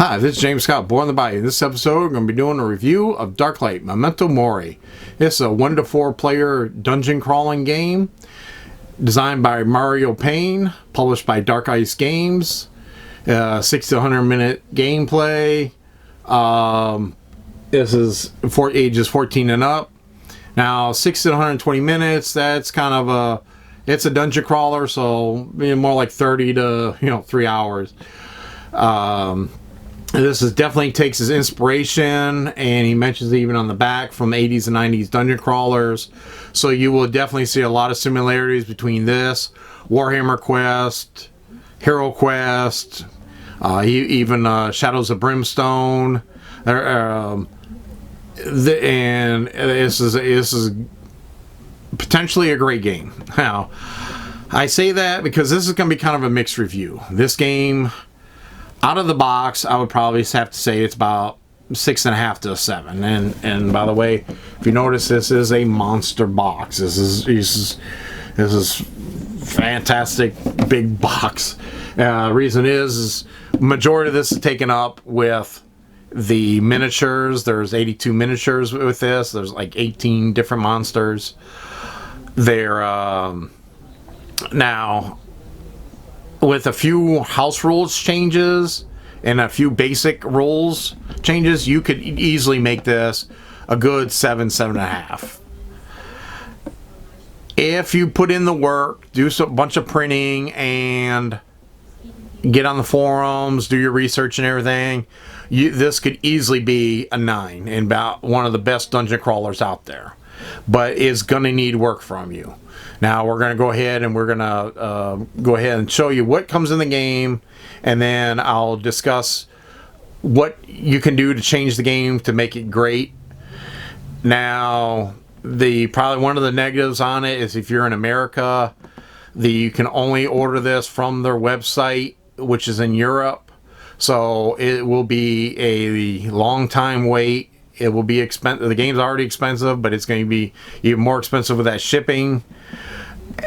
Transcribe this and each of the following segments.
Hi, this is James Scott, Born in the Bayou. In this episode, we're going to be doing a review of Darklight, Memento Mori. It's a 1 to 4 player dungeon crawling game designed by Mario Payne, published by Dark Ice Games. 60 to 100 minute gameplay. This is for ages 14 and up. Now, 60 to 120 minutes, that's kind of it's a dungeon crawler, so more like 30 to 3 hours. This is definitely takes his inspiration, and he mentions it even on the back, from 80s and 90s dungeon crawlers. So you will definitely see a lot of similarities between this, Warhammer Quest, Hero Quest, even Shadows of Brimstone. And this is potentially a great game. Now, I say that because this is going to be kind of a mixed review. This game, out of the box, I would probably have to say it's about 6.5 to a 7. And by the way, if you notice, this is a monster box. This is fantastic big box. Reason is majority of this is taken up with the miniatures. There's 82 miniatures with this. There's like 18 different monsters. They're now, with a few house rules changes and a few basic rules changes, you could easily make this a good 7.5. If you put in the work, do a bunch of printing, and get on the forums, do your research and everything, this could easily be a 9 and about one of the best dungeon crawlers out there. But it's going to need work from you. Now we're going to go ahead and go ahead and show you what comes in the game, and then I'll discuss what you can do to change the game to make it great. Now, probably one of the negatives on it is if you're in America, you can only order this from their website, which is in Europe. So it will be a long time wait. It will be expensive. The game's already expensive, but it's going to be even more expensive with that shipping.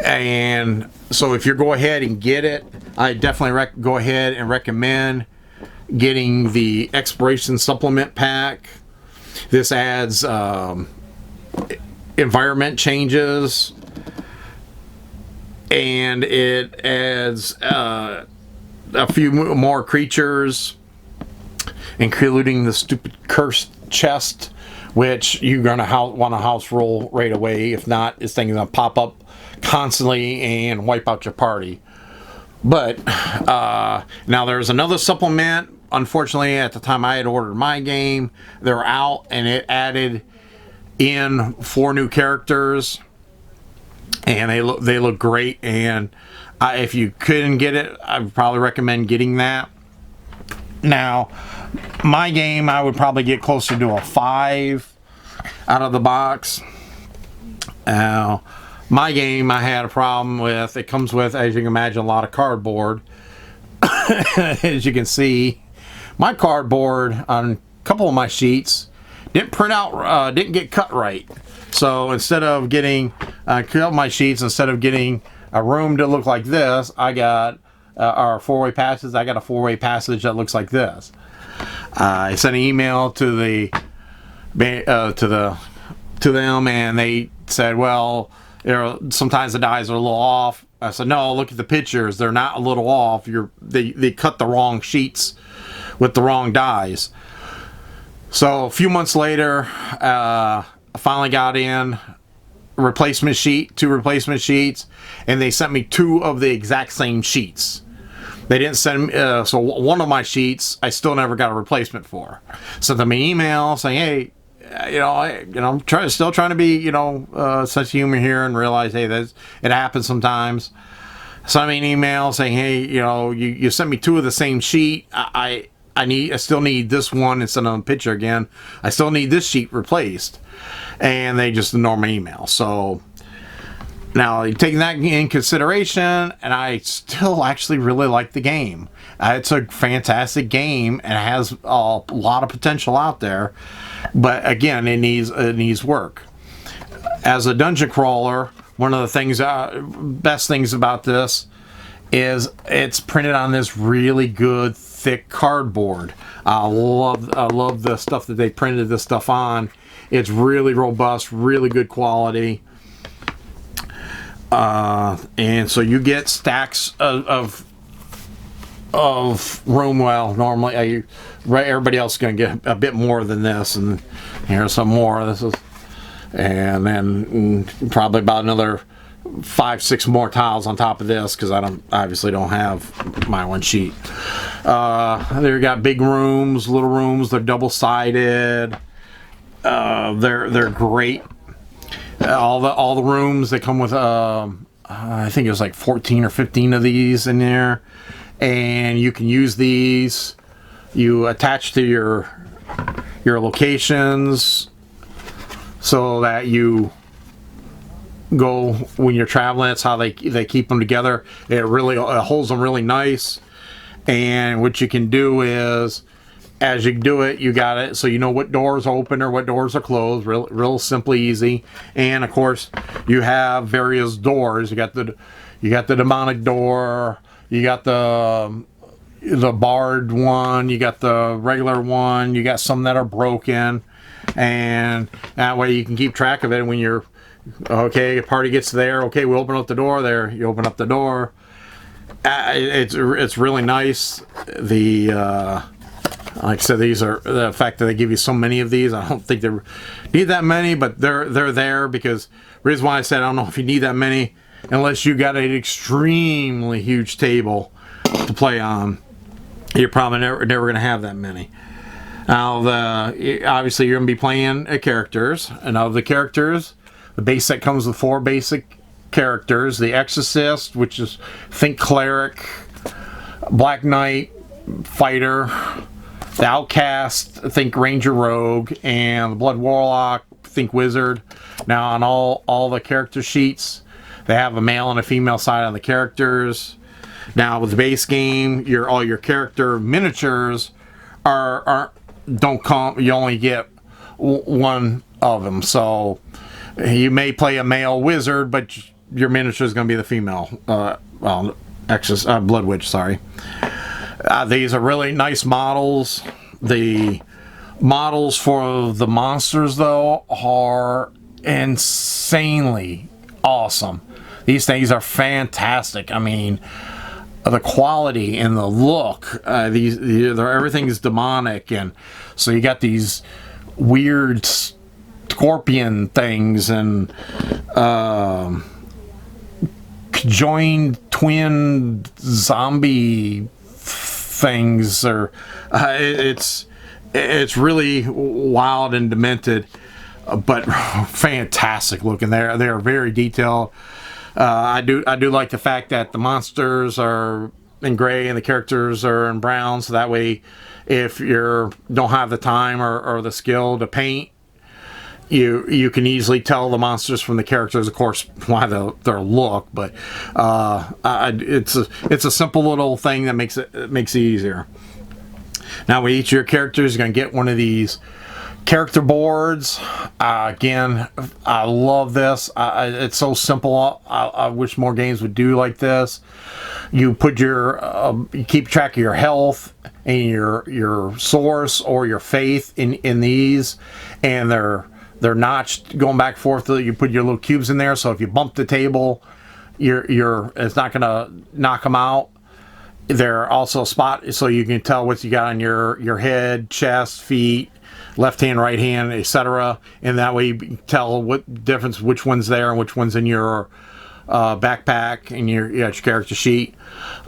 And so if you go ahead and get it, I definitely go ahead and recommend getting the Exploration Supplement Pack. This adds environment changes, and it adds a few more creatures, including the stupid cursed chest, which you're going to want to house roll right away. If not, this thing is going to pop up constantly and wipe out your party. But now there's another supplement. Unfortunately, at the time I had ordered my game, they're out, and it added in 4 new characters, and they look great. And if you couldn't get it, I would probably recommend getting that. Now, my game, I would probably get closer to a 5 out of the box. Now, my game, I had a problem with. It comes with, as you can imagine, a lot of cardboard. As you can see, my cardboard on a couple of my sheets didn't print out, didn't get cut right. So instead of getting my sheets, instead of getting a room to look like this, I got our 4-way passes. I got a 4-way passage that looks like this. I sent an email to them, and they said, well, sometimes the dies are a little off. I said, no, look at the pictures. They're not a little off. They cut the wrong sheets with the wrong dies. So a few months later, I finally got in two replacement sheets, and they sent me 2 of the exact same sheets. They didn't send me, so one of my sheets I still never got a replacement for. Sent them an email saying, hey, I'm still trying to be, sense of humor here, and realize, hey, it happens sometimes. Sent me an email saying, hey, you sent me 2 of the same sheet. I still need this one instead of a picture again. I still need this sheet replaced. And they just ignore my email. So now, taking that in consideration, and I still actually really like the game. It's a fantastic game, and it has a lot of potential out there. But again, it needs work. As a dungeon crawler, one of the best things about this is it's printed on this really good thick cardboard. I love the stuff that they printed this stuff on. It's really robust, really good quality. And so you get stacks of room. Well, normally everybody else is going to get a bit more than this, and here's some more. This is, and then probably about another 5-6 more tiles on top of this, because I obviously don't have my one sheet. There you got big rooms, little rooms. They're double-sided. They're great. All the rooms, they come with I think it was like 14 or 15 of these in there, and you can use these. You attach to your locations so that you go when you're traveling. That's how they keep them together. It holds them really nice. And what you can do is, as you do it, you got it so you know what doors open or what doors are closed. Real simple, easy. And of course, you have various doors. You got the demonic door. You got the barred one. You got the regular one. You got some that are broken, and that way you can keep track of it. When you're okay, a party gets there. Okay, we open up the door. There, you open up the door. It's really nice. Like I said, these are the fact that they give you so many of these. I don't think they need that many, but they're there because the reason why I said I don't know if you need that many unless you got an extremely huge table to play on. You're probably never going to have that many. Now, obviously you're going to be playing characters, and of the characters, the base set comes with 4 basic characters: the Exorcist, which is think cleric; Black Knight, fighter; the Outcast, think ranger rogue; and the Blood Warlock, think wizard. Now, on all the character sheets, they have a male and a female side on the characters. Now, with the base game, all your character miniatures don't come. You only get one of them. So you may play a male wizard, but your miniature is going to be the female. Blood Witch. Sorry. These are really nice models. The models for the monsters, though, are insanely awesome. These things are fantastic. I mean, the quality and the look. Everything is demonic, and so you got these weird scorpion things and conjoined twin zombie things. Or it's really wild and demented, but fantastic looking. They're very detailed. I do like the fact that the monsters are in gray and the characters are in brown, so that way if you don't have the time or the skill to paint, you can easily tell the monsters from the characters, of course, by their look. But it's a simple little thing that makes it easier. Now, with each of your characters, you're going to get one of these character boards. Again, I love this. It's so simple. I wish more games would do like this. You put you keep track of your health and your source or your faith in these, and they're notched going back and forth. You put your little cubes in there, so if you bump the table, it's not gonna knock them out. They're also spot so you can tell what you got on your head, chest, feet, left hand, right hand, etc. And that way you can tell what difference, which one's there and which one's in your backpack and your character sheet.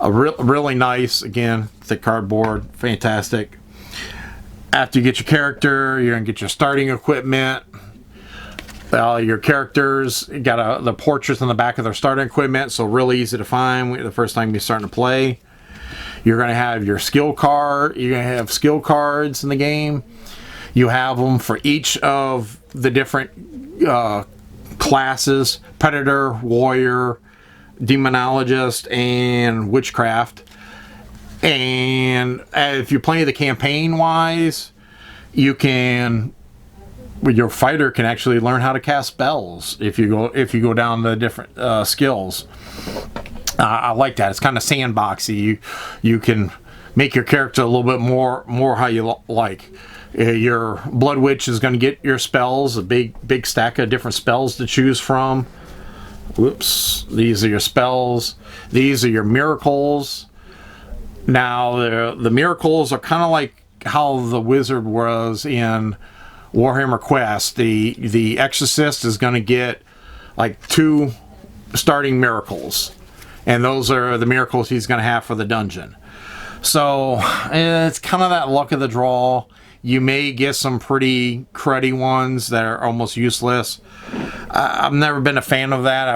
Really nice. Again, thick cardboard, fantastic. After you get your character, you're gonna get your starting equipment. Your characters got the portraits on the back of their starting equipment, so really easy to find the first time you're starting to play. You're going to have your skill card. You're going to have skill cards in the game. You have them for each of the different classes: Predator, Warrior, Demonologist, and Witchcraft. And if you're playing the campaign wise, your fighter can actually learn how to cast spells if you go down the different skills. I like that. It's kind of sandboxy. You can make your character a little bit more how you like. Your Blood Witch is going to get your spells, a big stack of different spells to choose from. Whoops, these are your spells. These are your miracles. Now the miracles are kind of like how the wizard was in Warhammer Quest. The exorcist is going to get like 2 starting miracles, and those are the miracles he's going to have for the dungeon. So it's kind of that luck of the draw. You may get some pretty cruddy ones that are almost useless. I've never been a fan of that.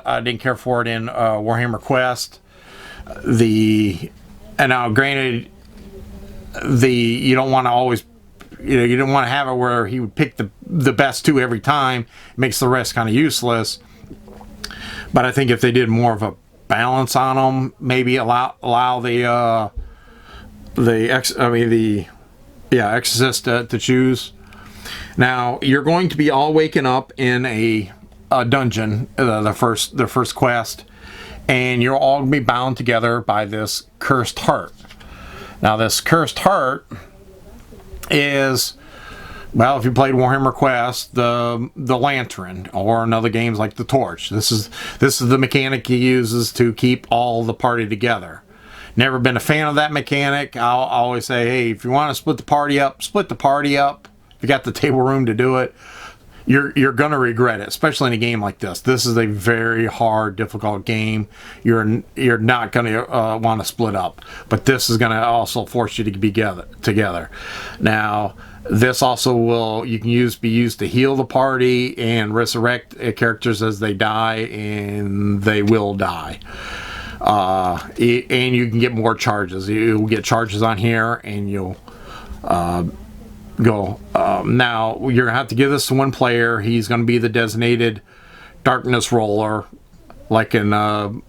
I didn't care for it in Warhammer Quest. And now, granted, you don't want to always, you don't want to have it where he would pick the best 2 every time. It makes the rest kind of useless. But I think if they did more of a balance on them, maybe allow the exorcist to choose. Now you're going to be all waking up in a dungeon, the first quest, and you're all going to be bound together by this cursed heart. Now this cursed heart is, well, if you played Warhammer Quest, the lantern, or in other games like the torch. This is the mechanic he uses to keep all the party together. Never been a fan of that mechanic. I'll always say, hey, if you want to split the party up, split the party up. If you got the table room to do it, you're gonna regret it, especially in a game like this. This is a very hard, difficult game. You're not gonna want to split up, but this is gonna also force you to be together. Now, this also you can be used to heal the party and resurrect characters as they die, and they will die. And you can get more charges. You'll get charges on here, and you'll go. Now you're gonna have to give this to one player. He's gonna be the designated darkness roller, like in Warhammer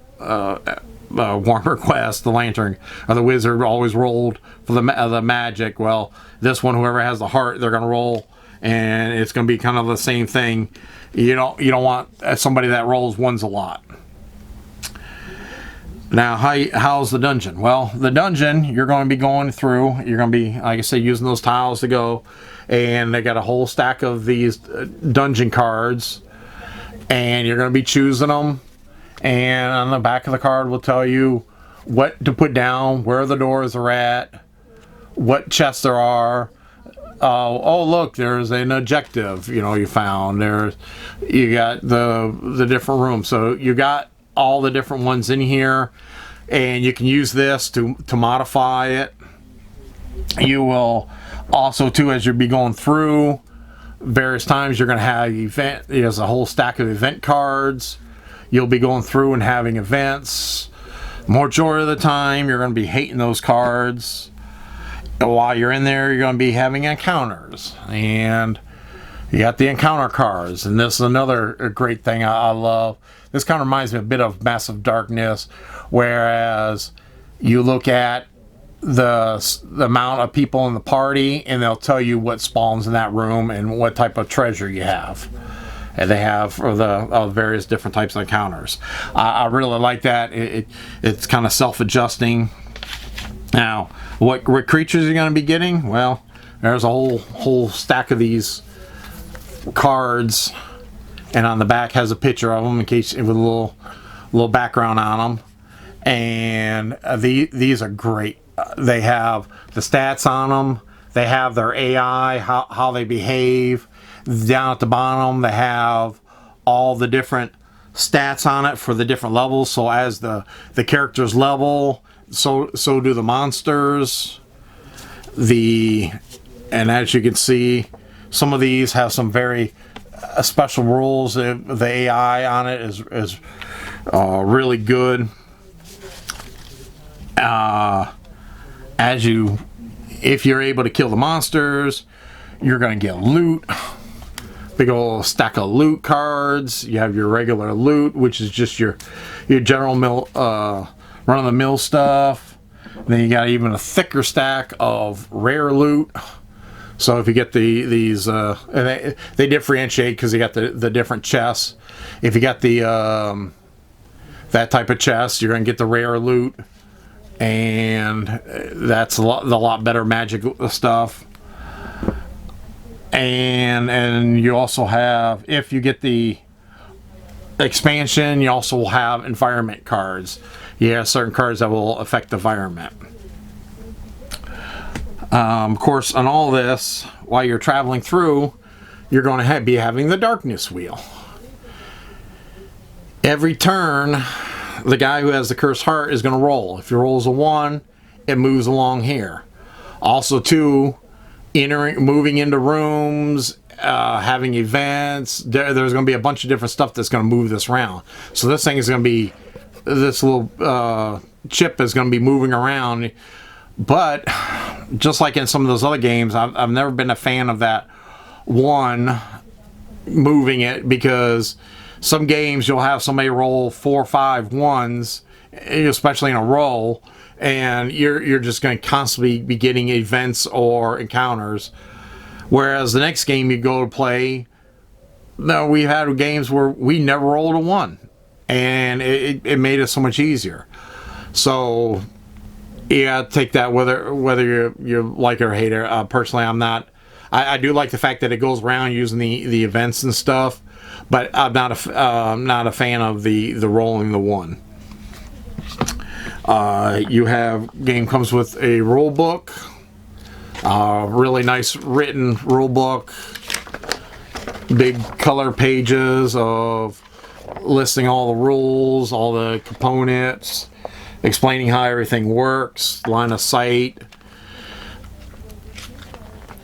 Quest. The lantern or the wizard always rolled for the magic. Well, this one, whoever has the heart, they're gonna roll, and it's gonna be kind of the same thing. You don't want somebody that rolls ones a lot. Now, how's the dungeon? Well, the dungeon, you're going to be going through. You're going to be, like I said, using those tiles to go. And they got a whole stack of these dungeon cards. And you're going to be choosing them. And on the back of the card will tell you what to put down, where the doors are at, what chests there are. Oh, look, there's an objective, you found. You got the different rooms. So you got all the different ones in here, and you can use this to modify it. You will also, too, as you'll be going through various times, you're going to have there's a whole stack of event cards. You'll be going through and having events. Majority of the time, you're going to be hating those cards. While you're in there, you're going to be having encounters, and you got the encounter cards. And this is another great thing I love. This kind of reminds me a bit of Massive Darkness, whereas you look at the amount of people in the party, and they'll tell you what spawns in that room and what type of treasure you have. And they have for the various different types of encounters. I really like that. It's kind of self-adjusting. Now, what creatures you're going to be getting? Well, there's a whole stack of these cards. And on the back has a picture of them in case with a little background on them. And these are great. They have the stats on them. They have their AI, how they behave. Down at the bottom, they have all the different stats on it for the different levels. So as the characters level, so do the monsters. And as you can see, some of these have some very special rules. The AI on it is really good. If you're able to kill the monsters, you're going to get loot. Big old stack of loot cards. You have your regular loot, which is just your general run-of-the-mill stuff. Then you got even a thicker stack of rare loot. So if you get these, and they differentiate because you got the different chests. If you got the that type of chest, you're gonna get the rare loot. and that's a lot better magic stuff. And you also have, if you get the expansion, you also will have environment cards. You have certain cards that will affect the environment. Of course, on all this, while you're traveling through, you're going to be having the darkness wheel. Every turn, the guy who has the cursed heart is going to roll. If he rolls a 1, it moves along here. Also, too, moving into rooms, having events. There's going to be a bunch of different stuff that's going to move this around. So this thing is going to be, this little chip is going to be moving around. But just like in some of those other games, I've never been a fan of that 1 moving it, because some games you'll have somebody roll 4 or 5 1s, especially in a row, and you're just going to constantly be getting events or encounters. Whereas the next game you go to play, no, we've had games where we never rolled a 1, and it made it so much easier. So you gotta take that whether you like it or hate it. Personally, I'm not. I do like the fact that it goes around using the events and stuff, but I'm not a fan of the rolling the 1. You have, game comes with a rule book, really nice written rule book, big color pages of listing all the rules, all the components, explaining how everything works, line of sight.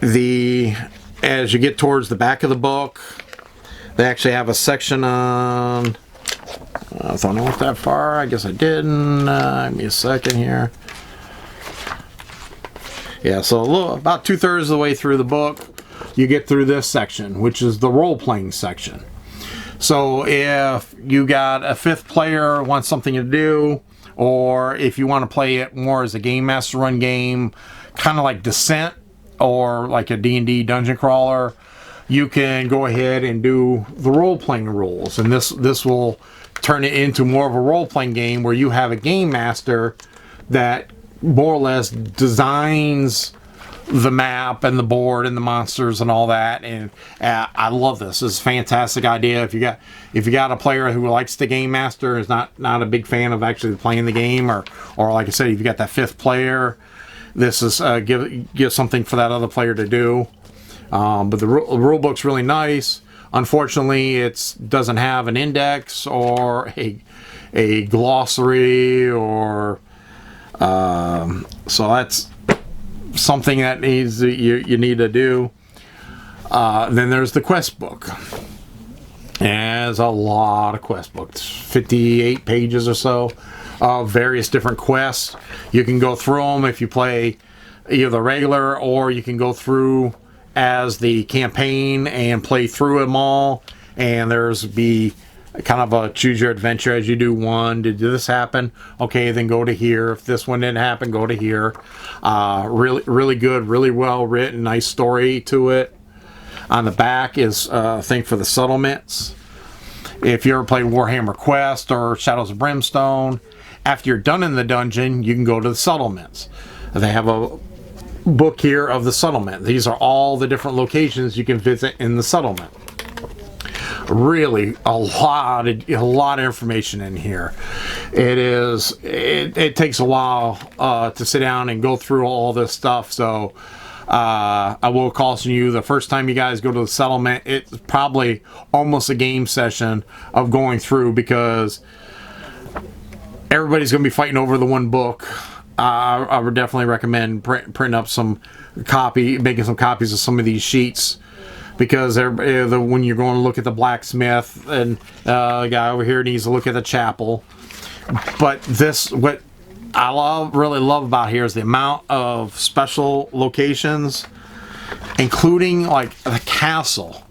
As you get towards the back of the book, they actually have a section on, I thought I went that far, I guess I didn't. Give me a second here. Yeah, so about 2/3 of the way through the book, you get through this section, which is the role-playing section. So if you got a 5th player, wants something to do, or if you want to play it more as a game master run game, kind of like Descent or like a D&D dungeon crawler, you can go ahead and do the role-playing rules, and this will turn it into more of a role-playing game where you have a game master that more or less designs the map and the board and the monsters and all that. And I love this. This is a fantastic idea. If you got a player who likes the game master, is not a big fan of actually playing the game, or like I said, if you got that 5th player, this is give something for that other player to do. But the rule book's really nice. Unfortunately, it doesn't have an index or a glossary, or so that's something that you need to do. Then there's the quest book. There's a lot of quest books, 58 pages or so of various different quests. You can go through them if you play either regular, or you can go through as the campaign and play through them all, and there's be kind of a choose your adventure as you do one. Did this happen? Okay, then go to here. If this one didn't happen, go to here. Really good, really well written, nice story to it. On the back is a thing for the settlements. If you ever played Warhammer Quest or Shadows of Brimstone, after you're done in the dungeon, you can go to the settlements. They have a book here of the settlement. These are all the different locations you can visit in the settlement. Really a lot of information in here. It takes a while to sit down and go through all this stuff. So I will caution you, the first time you guys go to the settlement, it's probably almost a game session of going through, because everybody's going to be fighting over the one book. I would definitely recommend printing up making some copies of some of these sheets, because when you're going to look at the blacksmith, and the guy over here needs to look at the chapel. But what I really love about here is the amount of special locations, including like the castle.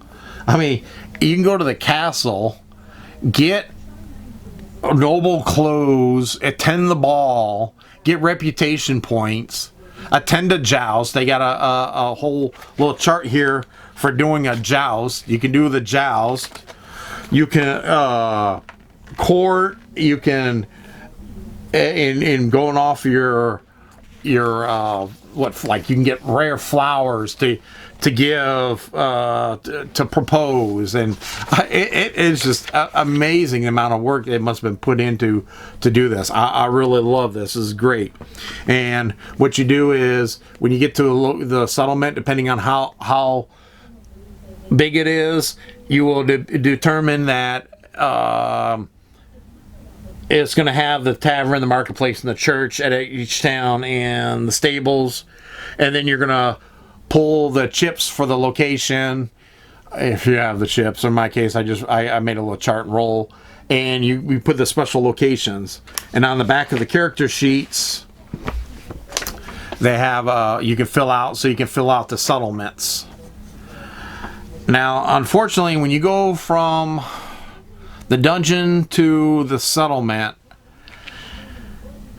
I mean, you can go to the castle, get noble clothes, attend the ball, get reputation points, attend a joust. They got a whole little chart here for doing a joust. You can do the joust. You can court. You can in going off your what, like you can get rare flowers to give to propose, and it's just amazing the amount of work that must have been put into to do this. I really love this. This is great. And what you do is when you get to the settlement, depending on how big it is, you will determine that it's going to have the tavern, the marketplace, and the church at each town, and the stables. And then you're going to pull the chips for the location, if you have the chips. In my case, I made a little chart and roll, and we put the special locations. And on the back of the character sheets, they have you can fill out, so you can fill out the settlements. Now, unfortunately, when you go from the dungeon to the settlement,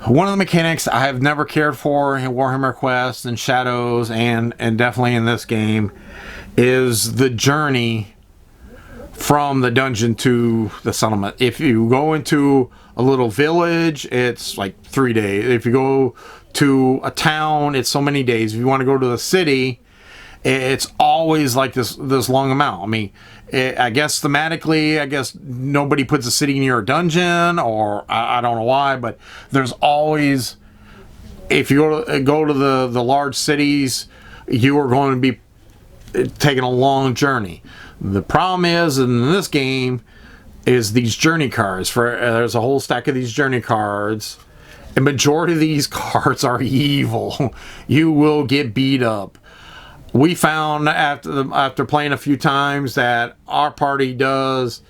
one of the mechanics I have never cared for in Warhammer Quest and Shadows, and definitely in this game, is the journey from the dungeon to the settlement. If you go into a little village, it's like 3 days. If you go to a town, it's so many days. If you want to go to the city, it's always like this long amount. I mean, I guess thematically, I guess nobody puts a city near a dungeon, or I don't know why, but there's always, if you go to the large cities, you are going to be taking a long journey. The problem is, in this game, is these journey cards. There's a whole stack of these journey cards. A majority of these cards are evil. You will get beat up. We found after playing a few times that our party does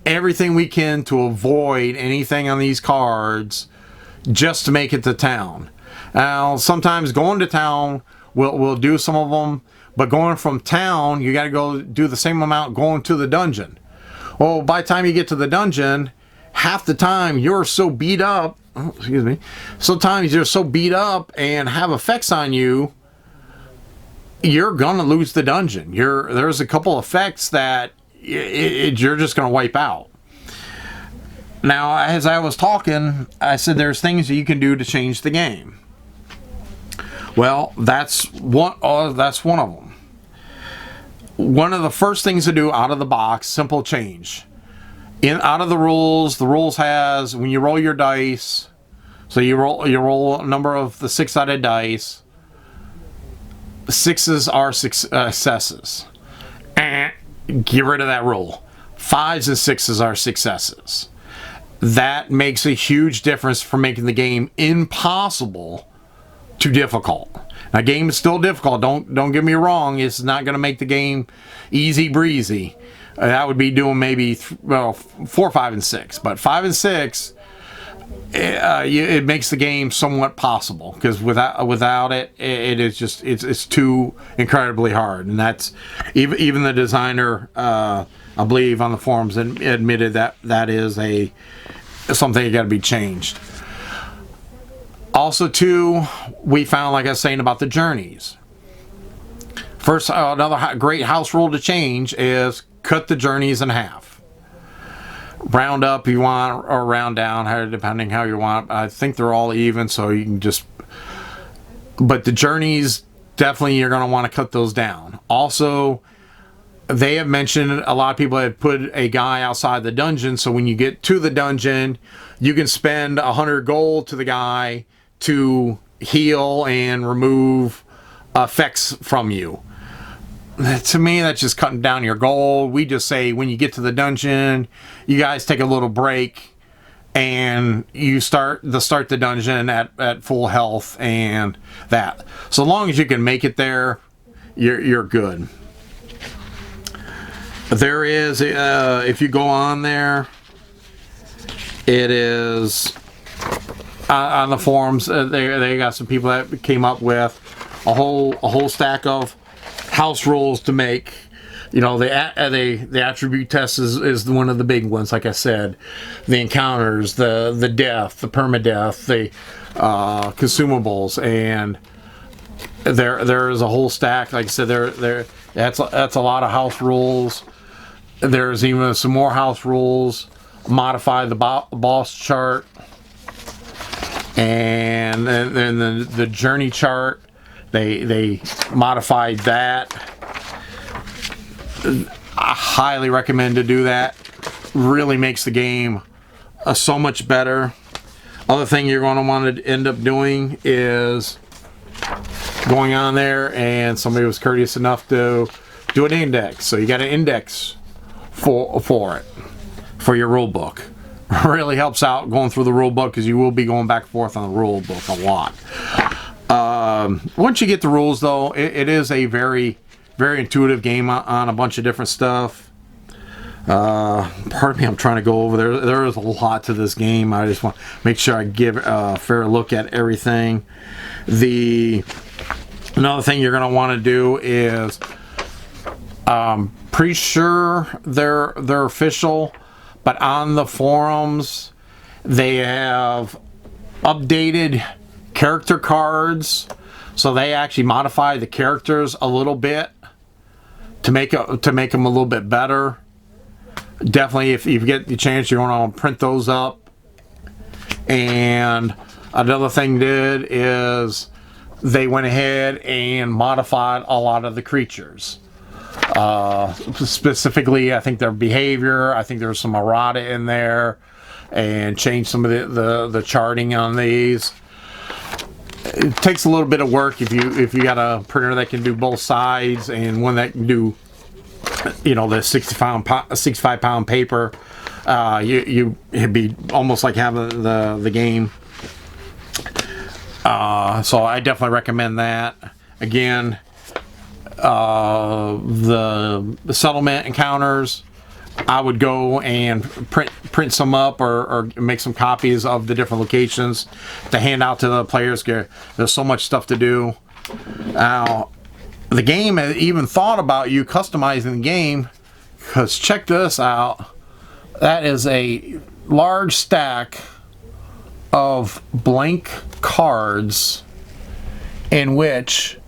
everything we can to avoid anything on these cards just to make it to town. Now, sometimes going to town, we'll do some of them, but going from town, you got to go do the same amount going to the dungeon. Well, by the time you get to the dungeon, half the time you're so beat up, sometimes you're so beat up and have effects on you, you're gonna lose the dungeon. There's a couple effects that you're just gonna wipe out. Now, as I was talking, I said there's things that you can do to change the game. Well, that's one of them. One of the first things to do out of the box, simple change. Out of the rules has, when you roll your dice, so you roll a number of the 6-sided dice. Sixes are successes. Get rid of that rule. 5s and 6s are successes. That makes a huge difference for making the game impossible to difficult. Now, game is still difficult. Don't get me wrong. It's not going to make the game easy breezy. That would be doing maybe 4, 5, and 6. But 5 and 6. It makes the game somewhat possible, because without it, it is just it's too incredibly hard. And that's even the designer, I believe, on the forums admitted that is something that got to be changed. Also, too, we found, like I was saying about the journeys. First, another great house rule to change is cut the journeys in half. Round up you want, or round down, depending how you want. I think they're all even, so you can just, but the journeys, definitely you're going to want to cut those down. Also, they have mentioned, a lot of people have put a guy outside the dungeon, so when you get to the dungeon, you can spend 100 gold to the guy to heal and remove effects from you. To me, that's just cutting down your gold. We just say, when you get to the dungeon, you guys take a little break and you start the dungeon at full health, and that. So long as you can make it there, you're good. There is, if you go on there, it is on the forums. They got some people that came up with a whole stack of house rules to make. You know, the attribute test is one of the big ones. Like I said, the encounters, the death, the permadeath, the consumables, and there is a whole stack. Like I said, that's a lot of house rules. There's even some more house rules. Modify the boss chart. And then the journey chart, they modified that. I highly recommend to do that. Really makes the game so much better. Other thing you're going to want to end up doing is going on there, and somebody was courteous enough to do an index. So you got an index for it, for your rule book. Really helps out going through the rule book, because you will be going back and forth on the rule book a lot. Once you get the rules, though, it is a very, very intuitive game on a bunch of different stuff. Pardon me, I'm trying to go over there. There is a lot to this game. I just want to make sure I give a fair look at everything. Another thing you're going to want to do is, pretty sure they're official, but on the forums they have updated character cards, so they actually modify the characters a little bit to make them a little bit better. Definitely, if you get the chance, you're going to print those up. And another thing is they went ahead and modified a lot of the creatures. Specifically, I think their behavior. I think there's some errata in there, and changed some of the charting on these. It takes a little bit of work if you got a printer that can do both sides, and one that can do, the 65 pound paper. It'd be almost like having the game. So I definitely recommend that. Again, the settlement encounters, I would go and print some up, or make some copies of the different locations to hand out to the players. There's so much stuff to do. Now, the game has even thought about you customizing the game, because check this out. That is a large stack of blank cards in which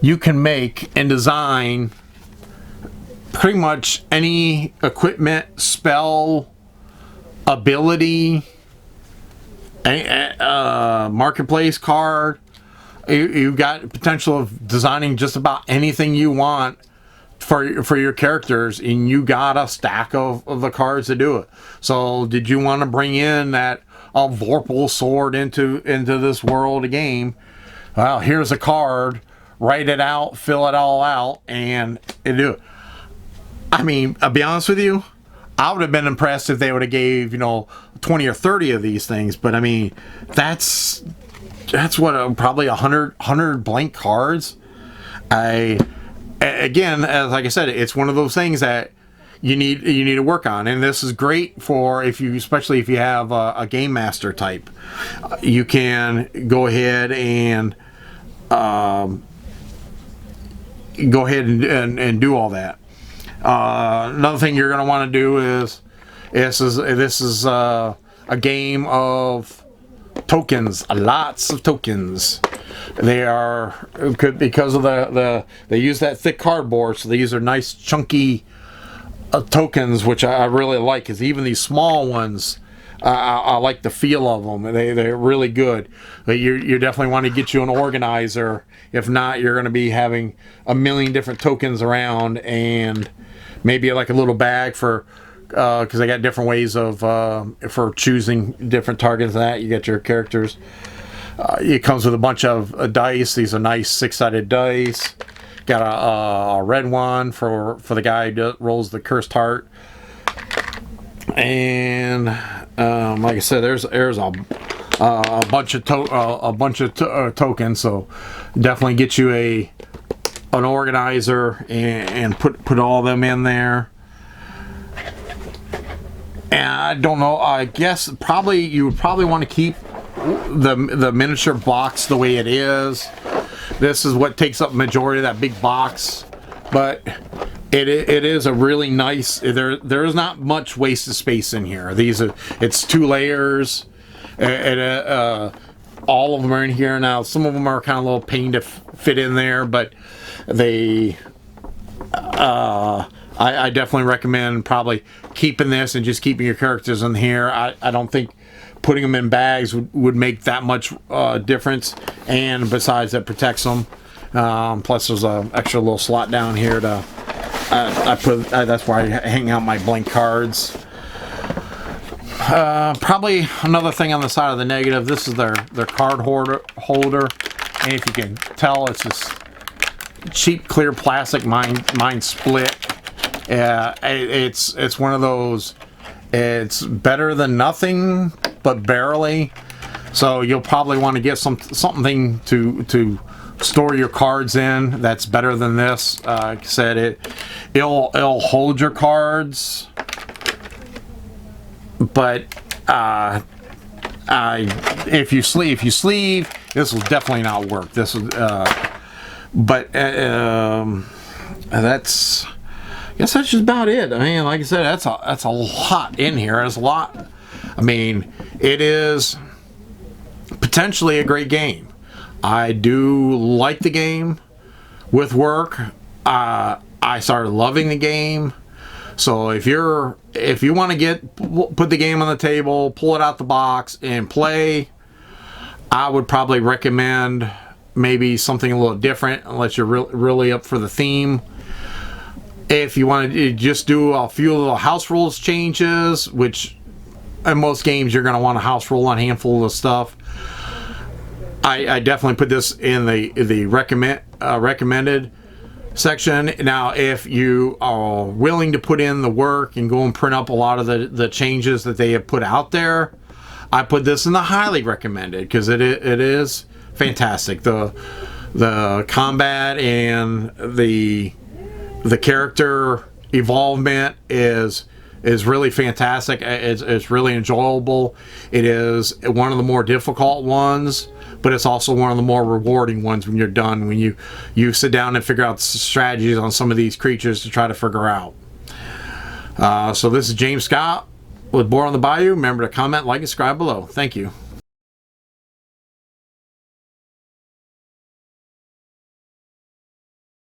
you can make and design pretty much any equipment, spell, ability, marketplace card. You've got potential of designing just about anything you want for your characters, and you got a stack of the cards to do it. So did you want to bring in that Vorpal sword into this world of game? Well, here's a card. Write it out, fill it all out, and do it. I mean, I'll be honest with you, I would have been impressed if they would have gave 20 or 30 of these things. But I mean, that's what, probably 100 blank cards. Again, like I said, it's one of those things that you need to work on, and this is great for especially if you have a game master type. You can go ahead and do all that. Another thing you're going to want to do is this is a game of tokens, lots of tokens. They are because of they use that thick cardboard, so these are nice chunky tokens, which I really like, because even these small ones, I like the feel of them. They're really good. But you definitely want to get you an organizer. If not, you're going to be having a million different tokens around, and maybe like a little bag for, because they got different ways of for choosing different targets. That you get your characters. It comes with a bunch of dice. These are nice 6-sided dice. Got a red one for the guy who rolls the cursed heart. And like I said, there's a bunch of tokens. So definitely get you an organizer and put all of them in there. And I don't know. I guess you would probably want to keep the miniature box the way it is. This is what takes up majority of that big box, but it is a really nice. There is not much wasted space in here. It's 2 layers, and all of them are in here now. Some of them are kind of a little pain to fit in there, but I definitely recommend probably keeping this and just keeping your characters in here. I don't think putting them in bags would make that much difference. And besides, that protects them. Plus, there's an extra little slot down here to that's where I hang out my blank cards. Probably another thing on the side of the negative. This is their card holder, and if you can tell, it's this cheap clear plastic. Mine split. It's one of those. It's better than nothing, but barely. So you'll probably want to get something to store your cards in that's better than this. Like I said, it'll hold your cards, but if you sleeve, this will definitely not work. This is, but that's. I guess that's just about it. I mean, like I said, that's a lot in here. There's a lot. I mean, it is potentially a great game. I do like the game with work. I started loving the game. So if you want to put the game on the table, pull it out the box and play, I would probably recommend maybe something a little different, unless you're really up for the theme. If you want to just do a few little house rules changes, which in most games you're going to want a house rule on a handful of stuff, I definitely put this in the recommended section. Now, if you are willing to put in the work and go and print up a lot of the changes that they have put out there, I put this in the highly recommended, because it is fantastic. The combat and the character evolvement is really fantastic. It's really enjoyable. It is one of the more difficult ones, but it's also one of the more rewarding ones when you're done, when you sit down and figure out strategies on some of these creatures to try to figure out. So this is James Scott with Boar on the Bayou. Remember to comment, like, and subscribe below. Thank you.